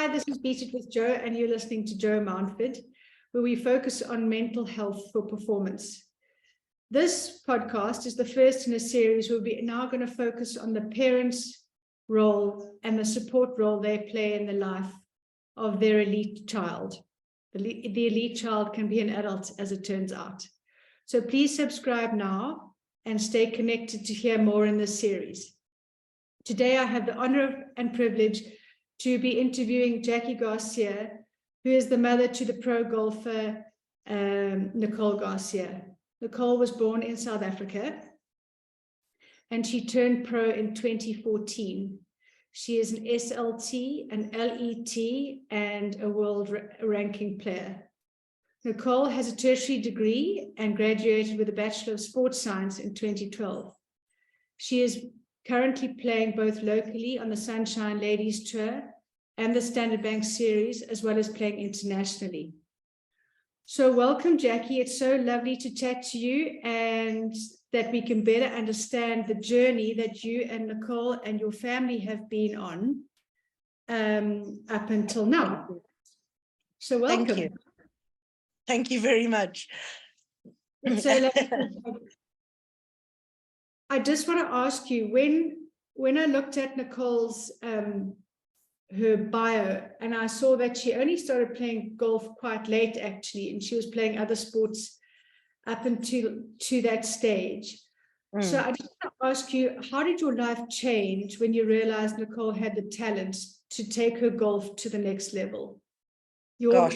Hi, this is Beat It with Joe, and you're listening to Joe Mountford, where we focus on mental health for performance. This podcast is the first in a series where we're now going to focus on the parents' role and the support role they play in the life of their elite child. The elite child can be an adult, as it turns out. So please subscribe now and stay connected to hear more in this series. Today, I have the honor and privilege to be interviewing Jackie Garcia, who is the mother to the pro golfer Nicole Garcia. Nicole was born in South Africa, and she turned pro in 2014. She is an SLT, an LET, and a world ranking player. Nicole has a tertiary degree and graduated with a Bachelor of Sports Science in 2012. She is currently playing both locally on the Sunshine Ladies Tour and the Standard Bank Series, as well as playing internationally. So welcome, Jackie. It's so lovely to chat to you and that we can better understand the journey that you and Nicole and your family have been on up until now. So welcome. Thank you. Thank you very much. It's so lovely. I just want to ask you, when I looked at Nicole's her bio, and I saw that she only started playing golf quite late, actually, and she was playing other sports up until that stage. So I just want to ask you, how did your life change when you realized Nicole had the talent to take her golf to the next level? Your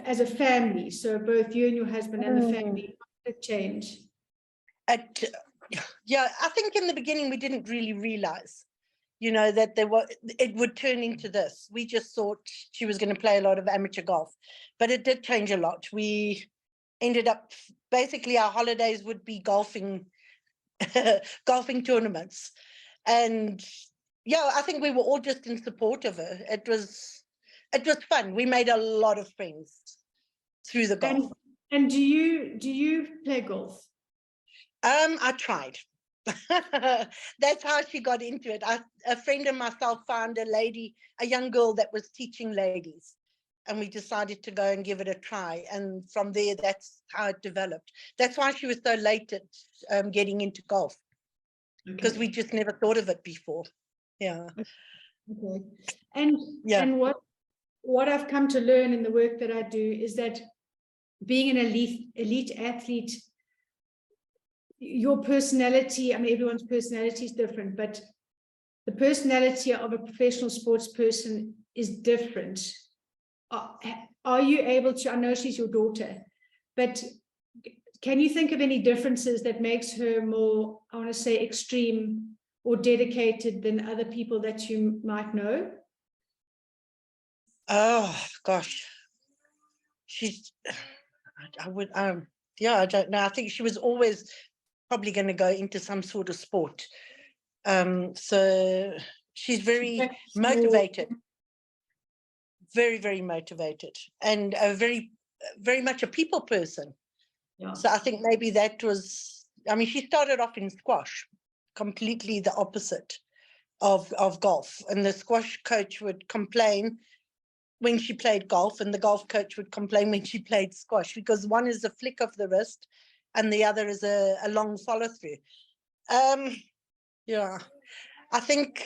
as a family, so both you and your husband and the family, how did it change? Yeah, I think in the beginning we didn't really realize, that it would turn into this. We just thought she was going to play a lot of amateur golf, but it did change a lot. We ended up, basically our holidays would be golfing tournaments. And yeah, I think we were all just in support of her. It was fun. We made a lot of friends through the golf. And do you play golf? I tried. That's how she got into it. A friend and myself found a young girl that was teaching ladies, and we decided to go and give it a try. And from there, that's how it developed. That's why she was so late at getting into golf, because we just never thought of it before. Yeah. Okay. And what I've come to learn in the work that I do is that being an elite athlete, your personality, I mean, everyone's personality is different, but the personality of a professional sports person is different. Are you able to, I know she's your daughter, but can you think of any differences that makes her more, I want to say, extreme or dedicated than other people that you might know? Oh, gosh. I don't know. I think she was always probably going to go into some sort of sport. So she's very motivated, very, very motivated, and very, very much a people person. Yeah. So I think maybe that was, she started off in squash, completely the opposite of golf. And the squash coach would complain when she played golf, and the golf coach would complain when she played squash, because one is a flick of the wrist and the other is a long follow through. Yeah, I think,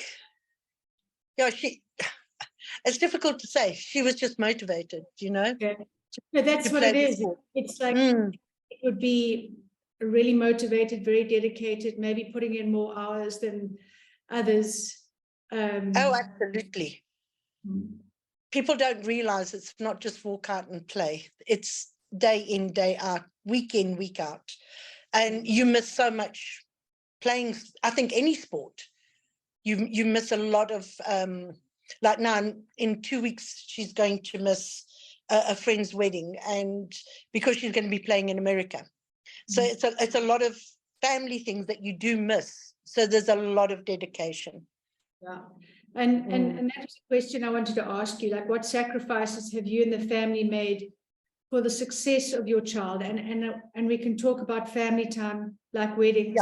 it's difficult to say. She was just motivated, Yeah. No, that's what it is. It's like, it would be really motivated, very dedicated, maybe putting in more hours than others. Oh, absolutely. People don't realize it's not just walk out and play. It's day in, day out, week in, week out. And you miss so much playing. I think any sport, you miss a lot of, like now in 2 weeks, she's going to miss a friend's wedding, and because she's going to be playing in America. So it's a lot of family things that you do miss. So there's a lot of dedication. Yeah. And that's the question I wanted to ask you, like, what sacrifices have you and the family made for the success of your child? And we can talk about family time, like weddings,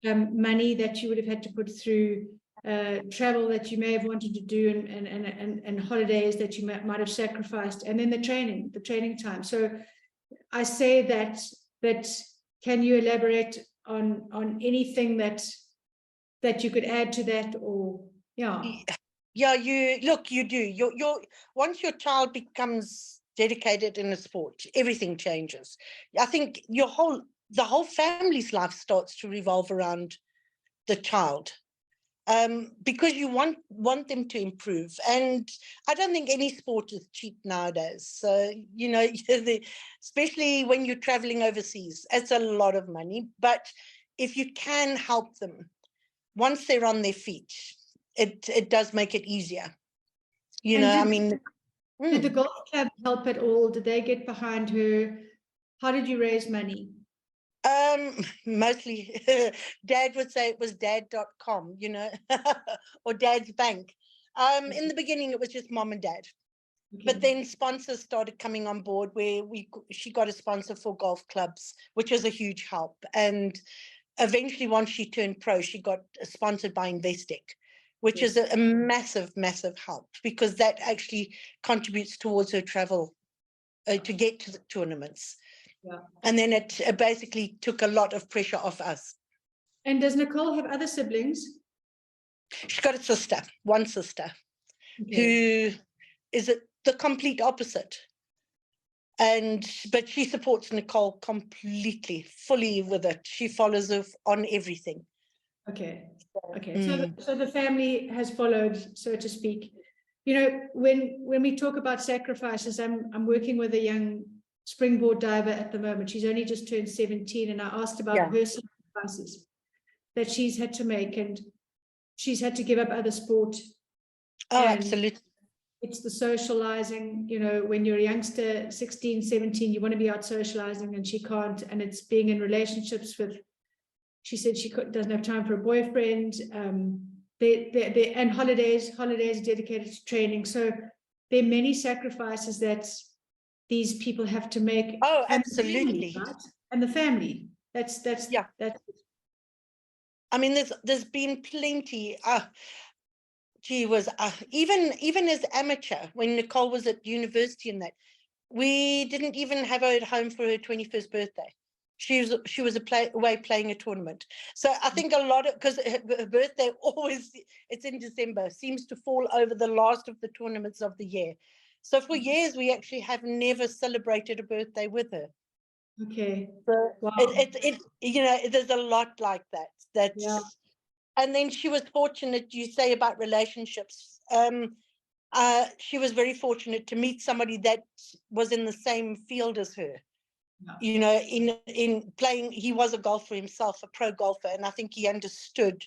money that you would have had to put through, travel that you may have wanted to do, and holidays that you might have sacrificed, and then the training time. So I say that can you elaborate on anything that you could add to that? Or you do. Your once your child becomes dedicated in a sport, everything changes. I think the whole family's life starts to revolve around the child, because you want them to improve. And I don't think any sport is cheap nowadays. So, especially when you're traveling overseas, it's a lot of money. But if you can help them, once they're on their feet, it does make it easier. Did the golf club help at all? Did they get behind her? How did you raise money? Mostly Dad would say it was dad.com, or Dad's bank. In the beginning, it was just mom and dad. Okay. But then sponsors started coming on board, where she got a sponsor for golf clubs, which was a huge help. And eventually, once she turned pro, she got sponsored by Investec, which is a massive, massive help, because that actually contributes towards her travel to get to the tournaments. Yeah. And then it basically took a lot of pressure off us. And does Nicole have other siblings? She's got one sister, who is the complete opposite. But she supports Nicole completely, fully with it. She follows her on everything. Okay. So the family has followed, so to speak. When we talk about sacrifices, I'm working with a young springboard diver at the moment. She's only just turned 17, and I asked about her sacrifices that she's had to make, and she's had to give up other sport. Oh, absolutely. It's the socializing, when you're a youngster, 16, 17, you want to be out socializing, and she can't. And it's being in relationships with, she said she doesn't have time for a boyfriend. And holidays dedicated to training. So there are many sacrifices that these people have to make. Oh, absolutely. And the family. That's. I mean, there's been plenty. Even as amateur, when Nicole was at university and that, we didn't even have her at home for her 21st birthday. She was away playing a tournament. So I think a lot of, because her birthday always, it's in December, seems to fall over the last of the tournaments of the year. So for years, we actually have never celebrated a birthday with her. Okay. So wow. There's a lot like that. And then she was fortunate, you say about relationships. She was very fortunate to meet somebody that was in the same field as her. Yeah. In playing, he was a golfer himself, a pro golfer, and I think he understood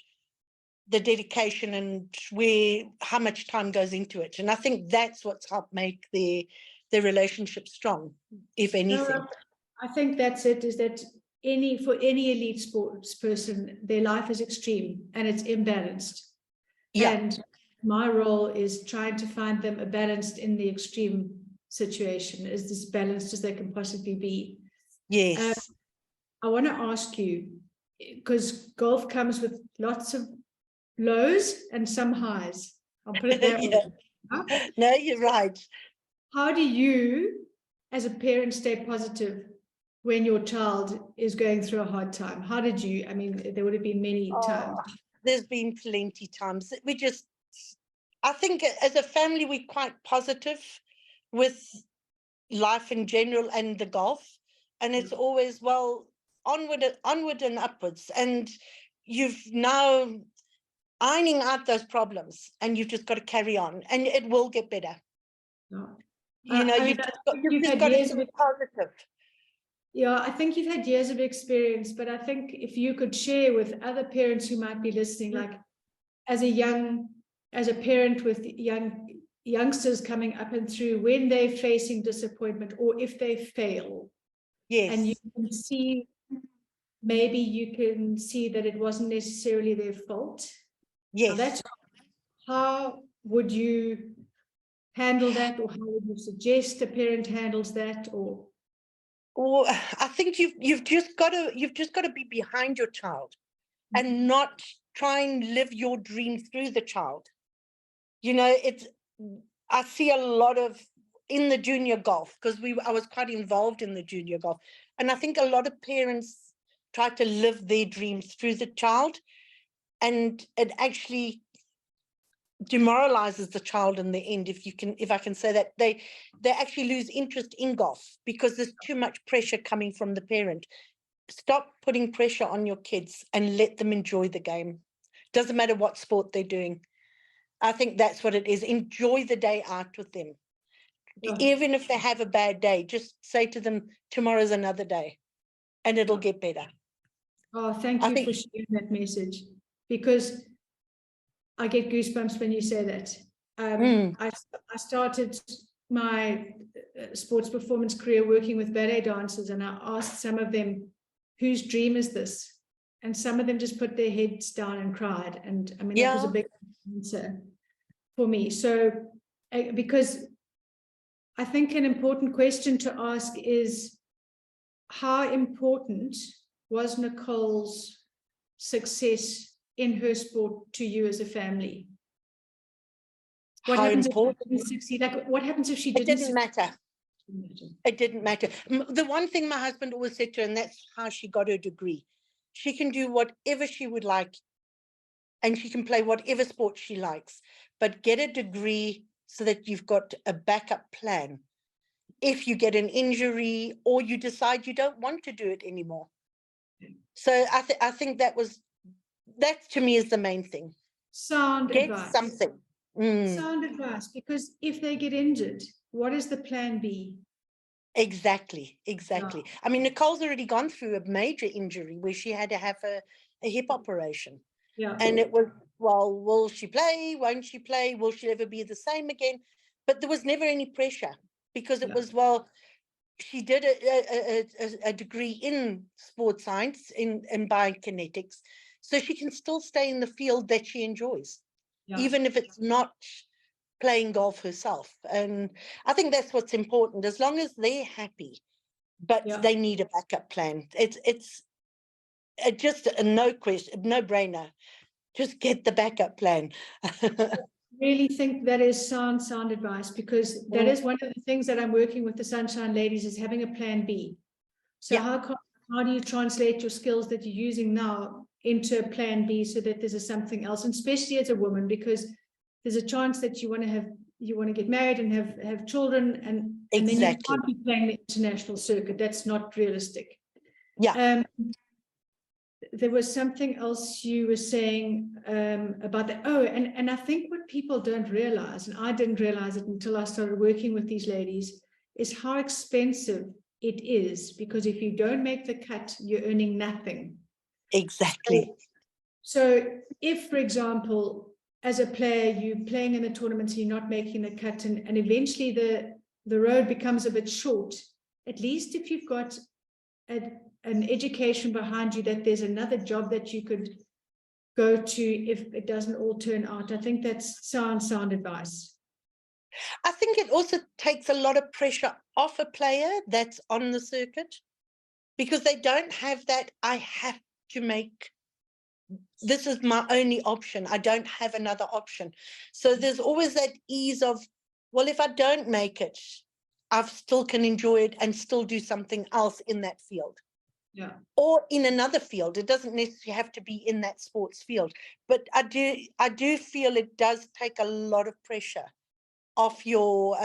the dedication and how much time goes into it. And I think that's what's helped make their relationship strong, if anything. No, I think that's it, is that for any elite sports person, their life is extreme and it's imbalanced. Yeah. And my role is trying to find them a balanced in the extreme situation, as balanced as they can possibly be. Yes. I want to ask you, because golf comes with lots of lows and some highs. I'll put it that way. Huh? No, you're right. How do you, as a parent, stay positive when your child is going through a hard time? How did you? I mean, there would have been many times. There's been plenty times. I think as a family, we're quite positive with life in general and the golf. And it's always, onward and upwards. And you've now ironing out those problems, and you've just got to carry on, and it will get better. No. You've just got to be positive. Yeah, I think you've had years of experience, but I think if you could share with other parents who might be listening, like as a parent with youngsters coming up and through, when they're facing disappointment or if they fail, and you can see, maybe you can see that it wasn't necessarily their fault. Yes. How would you handle that, or how would you suggest a parent handles that? Or I think you've just got to be behind your child and not try and live your dream through the child. You know, I see a lot of in the junior golf, because I was quite involved in the junior golf. And I think a lot of parents try to live their dreams through the child, and it actually demoralizes the child in the end, if I can say that. They actually lose interest in golf because there's too much pressure coming from the parent. Stop putting pressure on your kids and let them enjoy the game. Doesn't matter what sport they're doing. I think that's what it is. Enjoy the day out with them. Yeah. Even if they have a bad day, just say to them, tomorrow's another day, and it'll get better. Oh, thank you for sharing that message, because I get goosebumps when you say that. I started my sports performance career working with ballet dancers, and I asked some of them, whose dream is this? And some of them just put their heads down and cried. And I mean, that was a big answer for me. So, because I think an important question to ask is, how important was Nicole's success in her sport to you as a family? What happens if she didn't succeed? Like, what happens if she didn't? It didn't matter. It didn't matter. The one thing my husband always said to her, and that's how she got her degree, she can do whatever she would like, and she can play whatever sport she likes, but get a degree so that you've got a backup plan if you get an injury or you decide you don't want to do it anymore. So I think that to me is the main thing. Sound advice. Something. Sound advice, because if they get injured, what is the plan B? Exactly. Yeah. I mean, Nicole's already gone through a major injury where she had to have a hip operation. Yeah. And it was, well, will she play? Won't she play? Will she ever be the same again? But there was never any pressure, because it was, well, she did a degree in sports science, in biokinetics, so she can still stay in the field that she enjoys, even if it's not playing golf herself. And I think that's what's important, as long as they're happy, but they need a backup plan. It's just a no-brainer. Just get the backup plan. Really think that is sound advice, because that is one of the things that I'm working with the Sunshine Ladies, is having a plan B. So how do you translate your skills that you're using now into a plan B, so that there's something else, and especially as a woman, because there's a chance that you want to get married and have children, and then you can't be playing the international circuit. That's not realistic. There was something else you were saying about that. Oh, and I think what people don't realize, and I didn't realize it until I started working with these ladies, is how expensive it is, because if you don't make the cut, you're earning nothing. Exactly. So if, for example, as a player, you're playing in the tournaments, you're not making the cut, and eventually the road becomes a bit short, at least if you've got an education behind you, that there's another job that you could go to if it doesn't all turn out. I think that's sound advice. I think it also takes a lot of pressure off a player that's on the circuit, because they don't have that, I have to make, this is my only option, I don't have another option. So there's always that ease of, well, if I don't make it, I still can enjoy it and still do something else in that field. Or in another field. It doesn't necessarily have to be in that sports field. But I do feel it does take a lot of pressure off your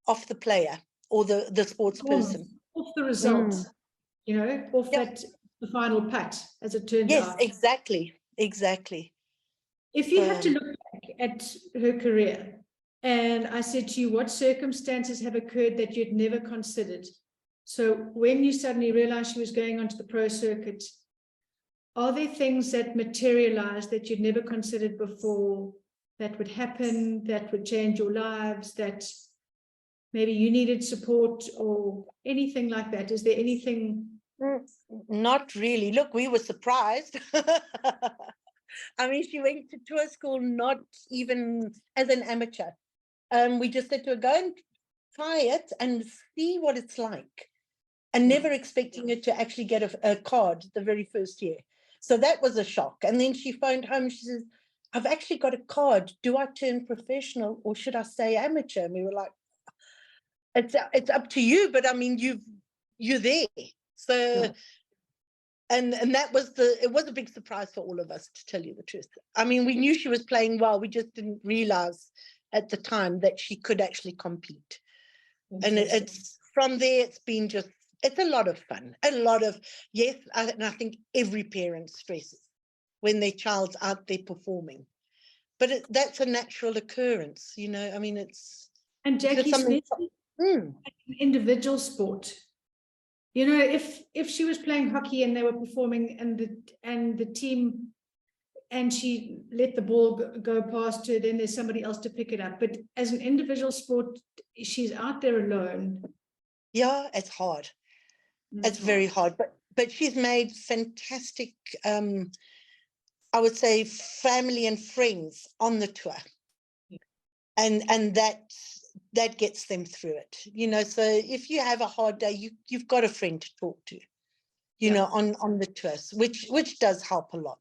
off the player or the sports person. Off the result, off the final putt, as it turns out. Yes, exactly. If you had to look back at her career, and I said to you, what circumstances have occurred that you'd never considered? So when you suddenly realized she was going onto the pro circuit, are there things that materialized that you'd never considered before that would happen, that would change your lives, that maybe you needed support or anything like that? Is there anything? Not really. Look, we were surprised. I mean, she went to tour school not even as an amateur. We just said to her, go and try it and see what it's like. And never expecting her to actually get a card the very first year. So that was a shock. And then she phoned home. She says, I've actually got a card. Do I turn professional or should I stay amateur? And we were like, it's up to you. But I mean, you're there. So, and that was it was a big surprise for all of us, to tell you the truth. I mean, we knew she was playing well. We just didn't realize at the time that she could actually compete. And it's from there, it's been just, it's a lot of fun. A lot of, yes, and I think every parent stresses when their child's out there performing. But that's a natural occurrence, you know. I mean, it's... And Jackie, especially an individual sport. You know, if she was playing hockey and they were performing and the team, and she let the ball go past her, then there's somebody else to pick it up. But as an individual sport, she's out there alone. Yeah, it's hard. It's very hard. But she's made fantastic, I would say, family and friends on the tour. And that gets them through it, you know. So if you have a hard day, you've got a friend to talk to, you know, on the tours, which does help a lot.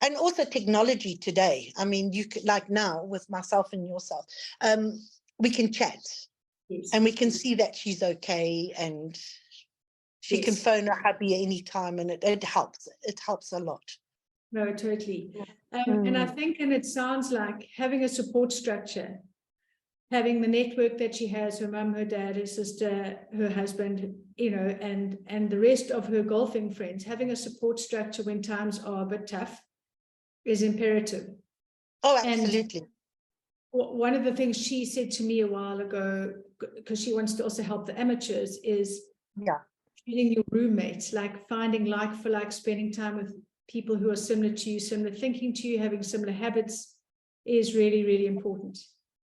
And also technology today. I mean, you could, like now with myself and yourself, we can chat and we can see that she's okay, and she can phone her hubby anytime, and it helps. It helps a lot. No, totally. And I think, and it sounds like having a support structure, having the network that she has, her mum, her dad, her sister, her husband, you know, and the rest of her golfing friends, having a support structure when times are a bit tough is imperative. Oh, absolutely. And one of the things she said to me a while ago, because she wants to also help the amateurs, is treating your roommates, like finding like for like, spending time with people who are similar to you, similar thinking to you, having similar habits, is really, really important.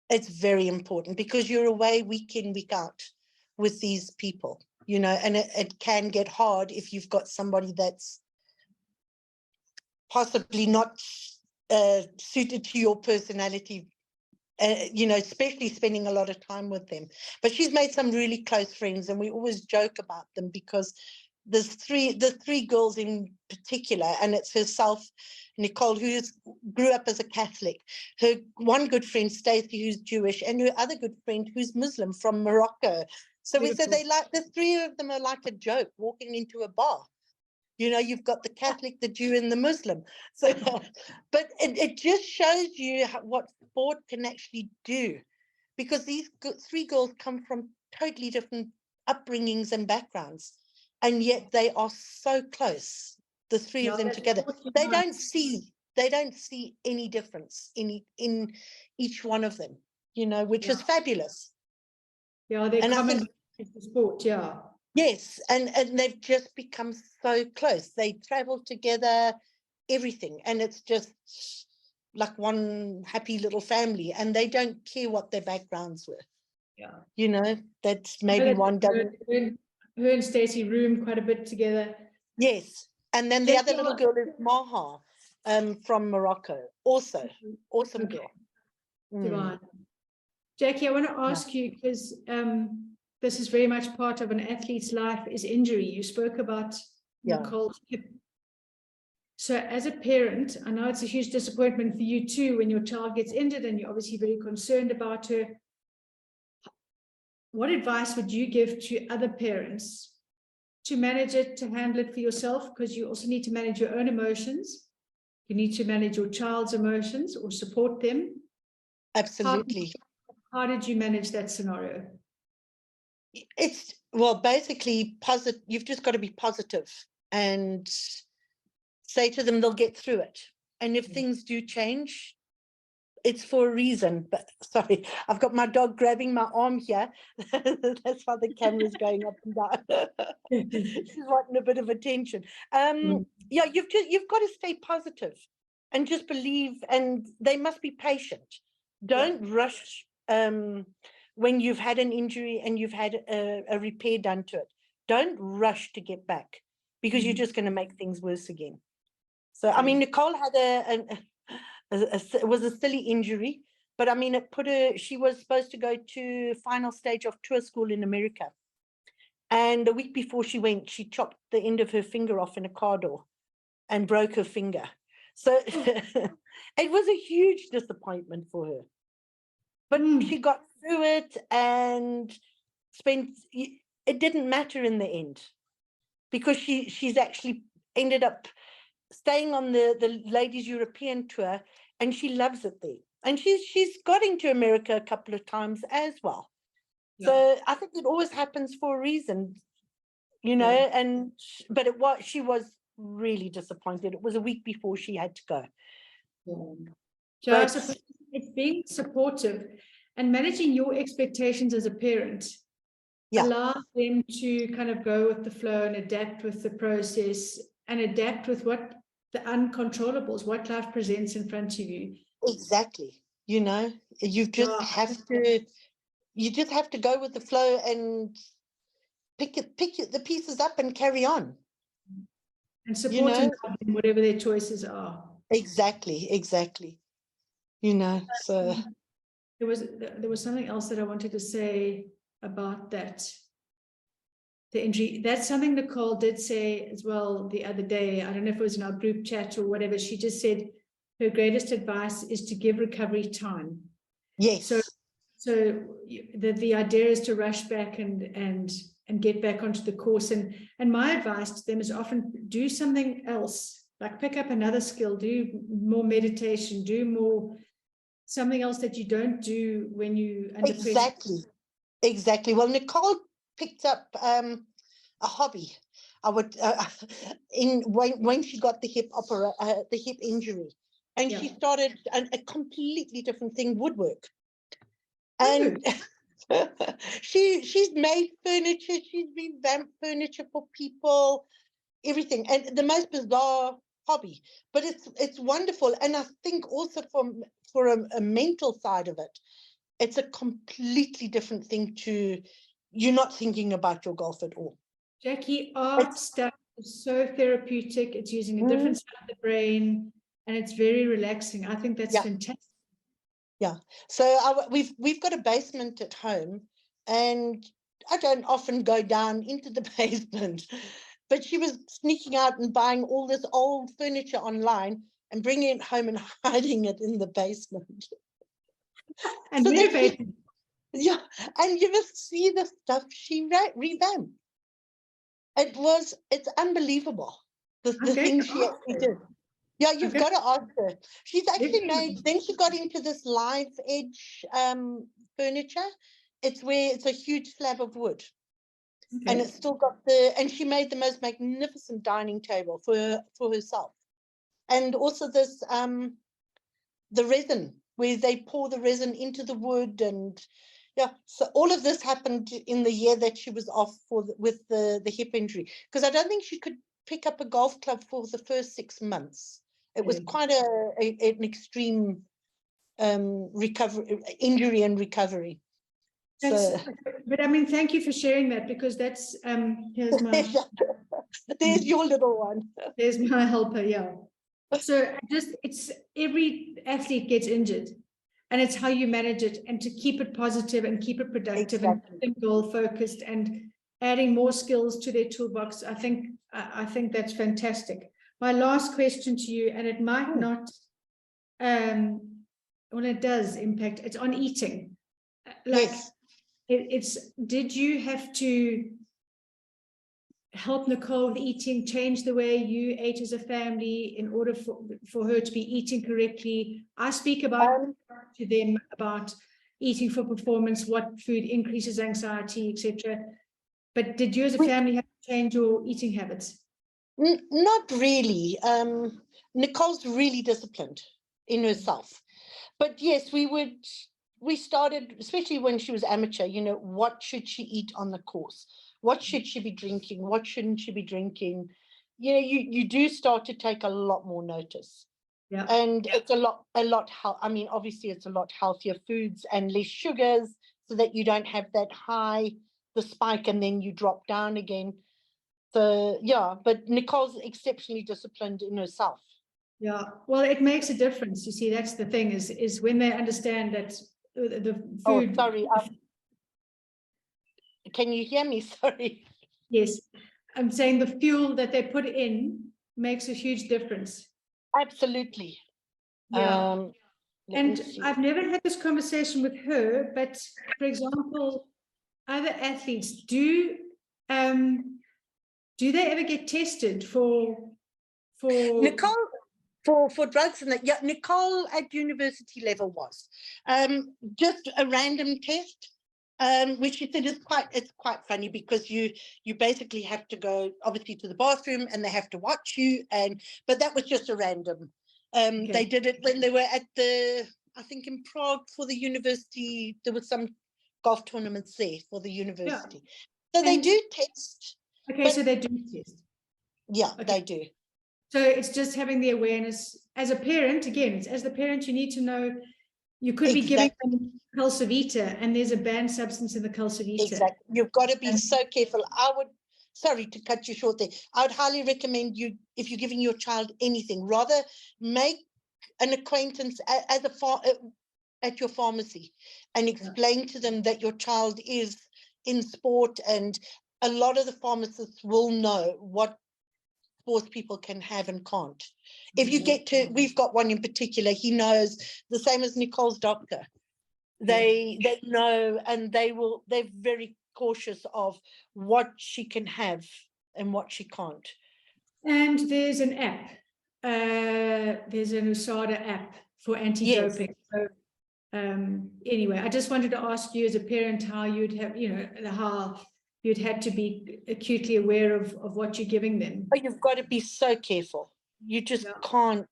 It's very important, because you're away week in, week out with these people, you know, and it can get hard if you've got somebody that's possibly not suited to your personality, you know, especially spending a lot of time with them. But she's made some really close friends, and we always joke about them, because there's the three girls in particular, and it's herself, Nicole, who grew up as a Catholic, her one good friend, Stacey, who's Jewish, and her other good friend, who's Muslim from Morocco. So we said the three of them are like a joke walking into a bar. You know, you've got the Catholic, the Jew, and the Muslim. So, but it just shows you what sport can actually do, because these three girls come from totally different upbringings and backgrounds, and yet they are so close. The three of them together, they don't see any difference in each one of them. You know, which is fabulous. Yeah, they're common sport. Yeah. Yes, and they've just become so close. They travel together, everything, and it's just like one happy little family, and they don't care what their backgrounds were. Yeah, you know, that's maybe one doesn't. Her and Stacey room quite a bit together. Yes, and then the other little girl is Maha, from Morocco, also awesome girl. Divine. Jackie, I want to ask you, because this is very much part of an athlete's life, is injury. You spoke about Nicole's hip. So as a parent, I know it's a huge disappointment for you too when your child gets injured, and you're obviously very concerned about her. What advice would you give to other parents to manage it, to handle it for yourself? Because you also need to manage your own emotions. You need to manage your child's emotions or support them. Absolutely. How did you manage that scenario? It's, well, basically positive. You've just got to be positive and say to them they'll get through it. And if things do change, it's for a reason. But sorry, I've got my dog grabbing my arm here. That's why the camera's going up and down. She's wanting a bit of attention. Yeah, you've got to stay positive and just believe, and they must be patient. Don't rush when you've had an injury and you've had a repair done to it. Don't rush to get back, because you're just going to make things worse again. So, I mean, Nicole had it was a silly injury, but I mean, it put her, she was supposed to go to final stage of tour school in America. And a week before she went, she chopped the end of her finger off in a car door. and broke her finger. So it was a huge disappointment for her. But she got through it and it didn't matter in the end, because she's actually ended up staying on the ladies European tour, and she loves it there. And she's got into America a couple of times as well. Yeah. So I think it always happens for a reason, you know. Yeah. But she was really disappointed. It was a week before she had to go. Yeah. So it's being supportive and managing your expectations as a parent. Yeah. Allow them to kind of go with the flow and adapt with the process and adapt with what the uncontrollables, what life presents in front of you. Exactly. You know, you just have to go with the flow and pick the pieces up and carry on. And support them in whatever their choices are. Exactly. You know, so there was something else that I wanted to say about that. The injury, that's something Nicole did say as well the other day. I don't know if it was in our group chat or whatever. She just said her greatest advice is to give recovery time. Yes. So the idea is to rush back and get back onto the course. And my advice to them is often do something else, like pick up another skill, do more meditation, do more something else that you don't do when you under pressure. Exactly. Well, Nicole picked up a hobby. I would when she got the hip injury, and she started a completely different thing, woodwork. And she's made furniture, she's revamped furniture for people, everything, and the most bizarre hobby, but it's wonderful. And I think also for a mental side of it, it's a completely different thing to, you're not thinking about your golf at all. Jackie, art stuff is so therapeutic. It's using a different side of the brain, and it's very relaxing. I think that's fantastic. Yeah. So we've got a basement at home, and I don't often go down into the basement, but she was sneaking out and buying all this old furniture online and bringing it home and hiding it in the basement. And so renovating. Yeah, and you must see the stuff she revamped. It's unbelievable, the things she actually did. Yeah, you've got to ask her. She's actually made, then she got into this live edge furniture. It's a huge slab of wood. And it's still got and she made the most magnificent dining table for herself. And also this, the resin, where they pour the resin into the wood. And so all of this happened in the year that she was off with the hip injury, because I don't think she could pick up a golf club for the first 6 months. It was quite an extreme injury and recovery. But I mean, thank you for sharing that, because that's here's my there's your little one. There's my helper, yeah. So it's every athlete gets injured, and it's how you manage it and to keep it positive and keep it productive and goal focused and adding more skills to their toolbox. I think that's fantastic. My last question to you, and it might not, well, it does impact, it's on eating. Like, did you have to help Nicole with eating, change the way you ate as a family in order for her to be eating correctly? I speak about to them about eating for performance, what food increases anxiety, etc. But did you as a family have to change your eating habits? Not really. Nicole's really disciplined in herself. But yes, we started, especially when she was amateur, what should she eat on the course? What should she be drinking? What shouldn't she be drinking? You do start to take a lot more notice. Yeah. And it's obviously it's a lot healthier foods and less sugars, so that you don't have that the spike, and then you drop down again. So, but Nicole's exceptionally disciplined in herself. Yeah, well, it makes a difference. You see, that's the thing is when they understand that the food. Oh, sorry. Can you hear me? Sorry. Yes, I'm saying the fuel that they put in makes a huge difference. Absolutely. Yeah. Let me And see. I've never had this conversation with her, but for example, other athletes, do they ever get tested for Nicole, for drugs and that, yeah, Nicole at university level was just a random test, which she said is quite funny, because you basically have to go obviously to the bathroom and they have to watch you, but that was just a random. Okay. They did it when they were at I think in Prague for the university. There was some golf tournaments there for the university. So they do test. Okay, so they do test. Yeah, Okay. they do. So it's just having the awareness as a parent. Again, as the parent, you need to know you could be giving them Calcivita, and there's a banned substance in the Calcivita. Exactly. You've got to be so careful. Sorry to cut you short there. I would highly recommend you, if you're giving your child anything, rather make an acquaintance at your pharmacy and explain to them that your child is in sport, and a lot of the pharmacists will know what sports people can have and can't. If you get to, we've got one in particular, he knows, the same as Nicole's doctor. They know, and they're very cautious of what she can have and what she can't. And there's an app. There's an USADA app for anti-doping. Yes. So anyway, I just wanted to ask you as a parent how you'd have, how you'd had to be acutely aware of what you're giving them. But you've got to be so careful. You just can't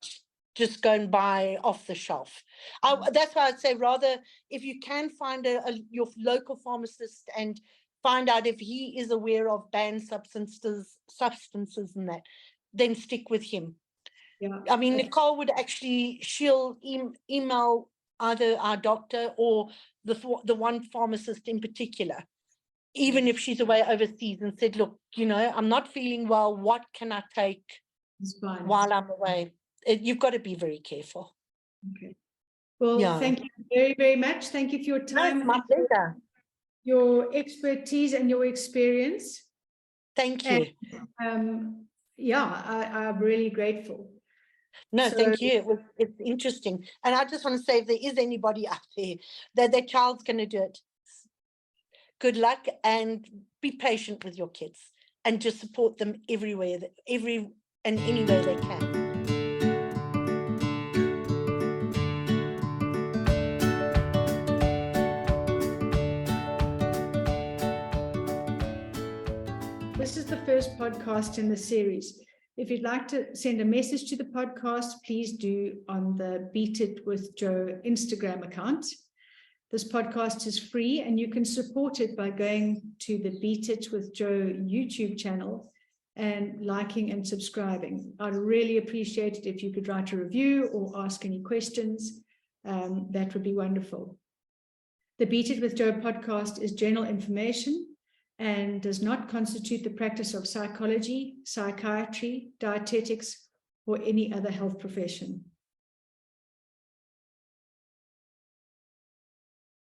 just go and buy off the shelf. That's why I'd say, rather, if you can find your local pharmacist and find out if he is aware of banned substances and that, then stick with him. Yeah. I mean, Nicole would actually, she'll email either our doctor or the one pharmacist in particular, even if she's away overseas, and said, look, I'm not feeling well. What can I take while I'm away? You've got to be very careful. Okay. Well, thank you very, very much. Thank you for your time. No, my pleasure. Your expertise and your experience. Thank you. And, I'm really grateful. No, thank you. It's interesting. And I just want to say, if there is anybody out there that their child's going to do it, good luck, and be patient with your kids and just support them everywhere, and any way they can. This is the first podcast in the series. If you'd like to send a message to the podcast, please do on the Beat It with Joe Instagram account. This podcast is free, and you can support it by going to the Beat It with Joe YouTube channel and liking and subscribing. I'd really appreciate it if you could write a review or ask any questions. That would be wonderful. The Beat It with Joe podcast is general information and does not constitute the practice of psychology, psychiatry, dietetics, or any other health profession.